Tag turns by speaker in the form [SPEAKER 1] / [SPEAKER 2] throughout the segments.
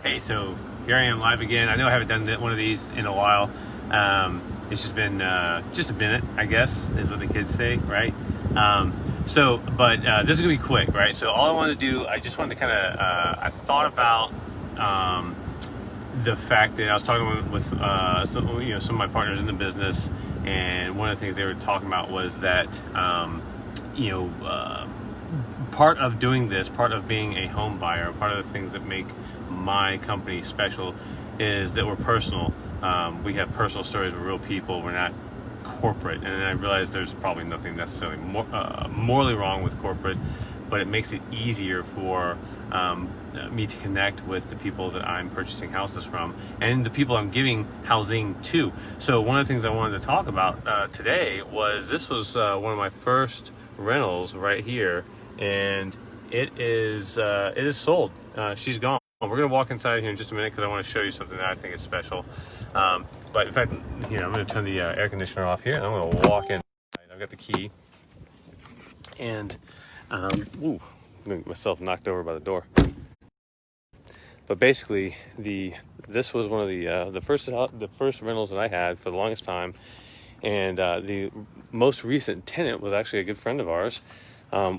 [SPEAKER 1] Hey, so here I am live again. I know I haven't done one of these in a while. It's just been just a minute, I guess, is what the kids say, right? But this is gonna be quick, right? So all I want to do, I just wanted to kind of, I thought about the fact that I was talking with some of my partners in the business, and one of the things they were talking about was that part of doing this, part of being a home buyer, part of the things that make my company special is that we're personal. We have personal stories with real people. We're not corporate. And I realize there's probably nothing necessarily morally wrong with corporate, but it makes it easier for me to connect with the people that I'm purchasing houses from and the people I'm giving housing to. So one of the things I wanted to talk about today was this was one of my first rentals right here, and it is sold. She's gone. We're gonna walk inside here in just a minute because I want to show you something that I think is special. But in fact, I'm gonna turn the air conditioner off here, and I'm gonna walk in. I've got the key, and I'm gonna get myself knocked over by the door. But basically, this was one of the first rentals that I had for the longest time, and the most recent tenant was actually a good friend of ours.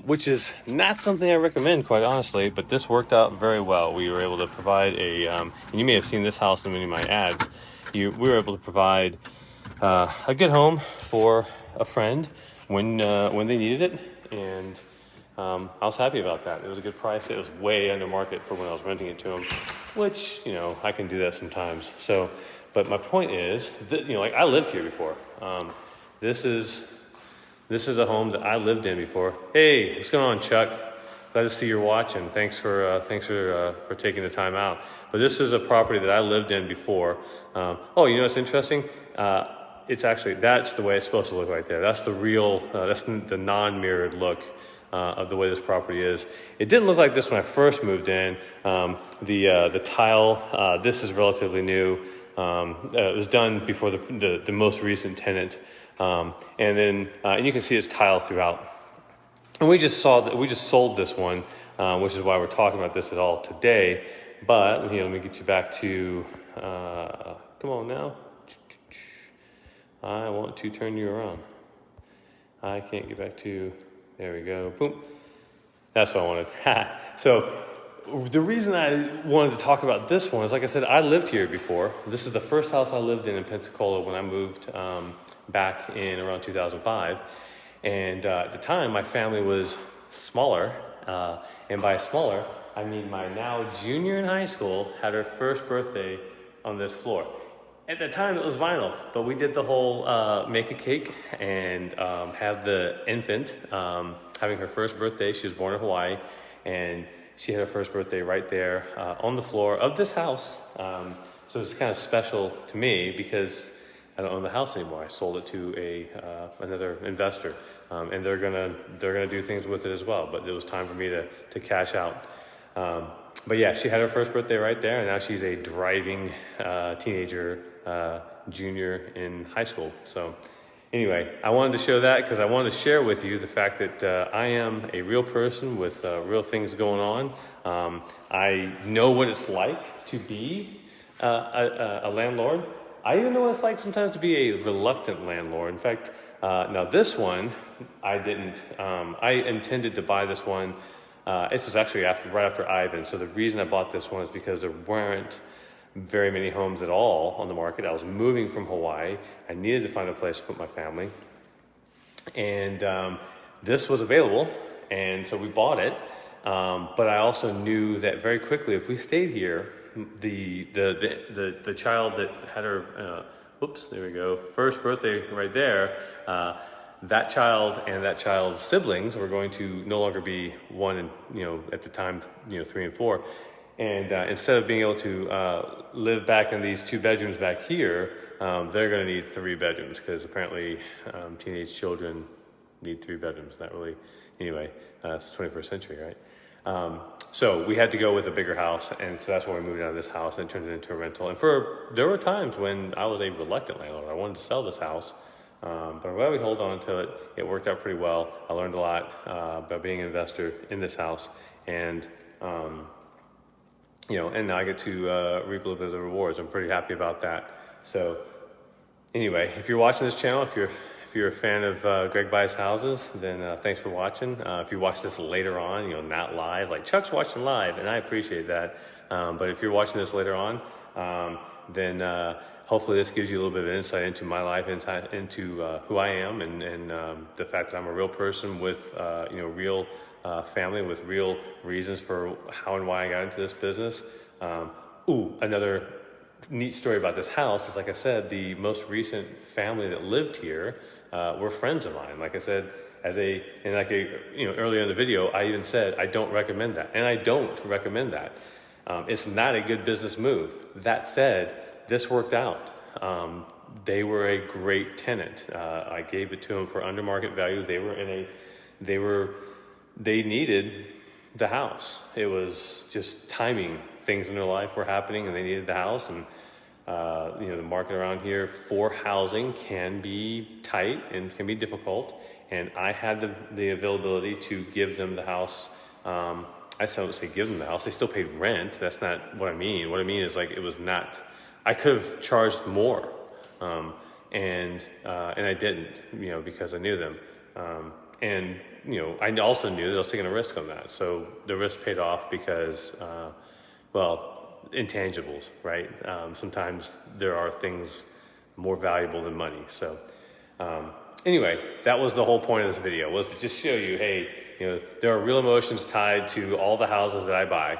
[SPEAKER 1] Which is not something I recommend, quite honestly, but this worked out very well. We were able to provide and you may have seen this house in many of my ads. We were able to provide a good home for a friend when they needed it, and I was happy about that. It was a good price. It was way under market for when I was renting it to them, which, I can do that sometimes. So, but my point is that, I lived here before. This is a home that I lived in before. Hey, what's going on, Chuck? Glad to see you're watching. Thanks for taking the time out. But this is a property that I lived in before. What's interesting? It's actually, that's the way it's supposed to look right there. That's the real, that's the non-mirrored look of the way this property is. It didn't look like this when I first moved in. The tile, this is relatively new. It was done before the most recent tenant. And you can see it's tile throughout. And we just sold this one, which is why we're talking about this at all today. But let me get you back to, come on now. I want to turn you around. I can't get back to, there we go, boom. That's what I wanted. So the reason I wanted to talk about this one is, like I said, I lived here before. This is the first house I lived in Pensacola when I moved back in around 2005. And at the time, my family was smaller. And by smaller, I mean my now junior in high school had her first birthday on this floor. At the time, it was vinyl, but we did the whole make a cake and have the infant having her first birthday. She was born in Hawaii, and she had her first birthday right there on the floor of this house. So it's kind of special to me because I don't own the house anymore. I sold it to another investor, and they're gonna do things with it as well. But it was time for me to cash out. But yeah, she had her first birthday right there, and now she's a driving teenager, junior in high school. So anyway, I wanted to show that because I wanted to share with you the fact that I am a real person with real things going on. I know what it's like to be a landlord. I even know what it's like sometimes to be a reluctant landlord. In fact, now this one, I didn't. I intended to buy this one. This was actually right after Ivan. So the reason I bought this one is because there weren't very many homes at all on the market. I was moving from Hawaii. I needed to find a place to put my family. And this was available, and so we bought it. But I also knew that very quickly, if we stayed here, the child that had her, there we go, first birthday right there, that child and that child's siblings were going to no longer be one and, at the time, 3 and 4. And instead of being able to live back in these 2 bedrooms back here, they're going to need 3 bedrooms because apparently teenage children need 3 bedrooms. Not really. Anyway, it's the 21st century, right? So we had to go with a bigger house, and so that's why we moved out of this house and turned it into a rental. And there were times when I was a reluctant landlord. I wanted to sell this house, but I'm glad we hold on to it. It worked out pretty well. I learned a lot by being an investor in this house, and and now I get to reap a little bit of the rewards. I'm pretty happy about that. So anyway, if you're watching this channel, if you're a fan of Greg Buys Houses, then thanks for watching. If you watch this later on, not live, like Chuck's watching live, and I appreciate that. But if you're watching this later on, then hopefully this gives you a little bit of insight into my life, into who I am, and the fact that I'm a real person with real family, with real reasons for how and why I got into this business. Another neat story about this house is, like I said, the most recent family that lived here were friends of mine. Like I said, earlier in the video, I even said I don't recommend that, and I don't recommend that. It's not a good business move. That said, this worked out. They were a great tenant. I gave it to them for under market value. They needed the house. It was just timing. Things in their life were happening, and they needed the house. And the market around here for housing can be tight and can be difficult. And I had the availability to give them the house. I don't say give them the house. They still paid rent. That's not what I mean. What I mean is, like, it was not. I could have charged more, and I didn't, because I knew them. I also knew that I was taking a risk on that. So the risk paid off because, intangibles, right? Sometimes there are things more valuable than money. So anyway, that was the whole point of this video, was to just show you, hey, there are real emotions tied to all the houses that I buy.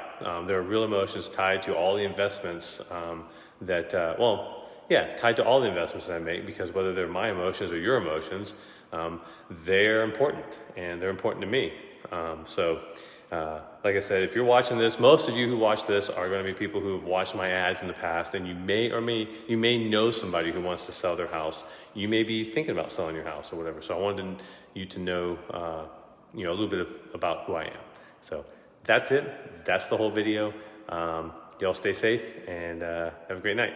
[SPEAKER 1] There are real emotions tied to all the investments tied to all the investments that I make, because whether they're my emotions or your emotions, they're important, and they're important to me. Like I said, if you're watching this, most of you who watch this are going to be people who have watched my ads in the past, and you may know somebody who wants to sell their house. You may be thinking about selling your house or whatever. So I wanted you to know, a little bit about who I am. So that's it. That's the whole video. Y'all stay safe, and have a great night.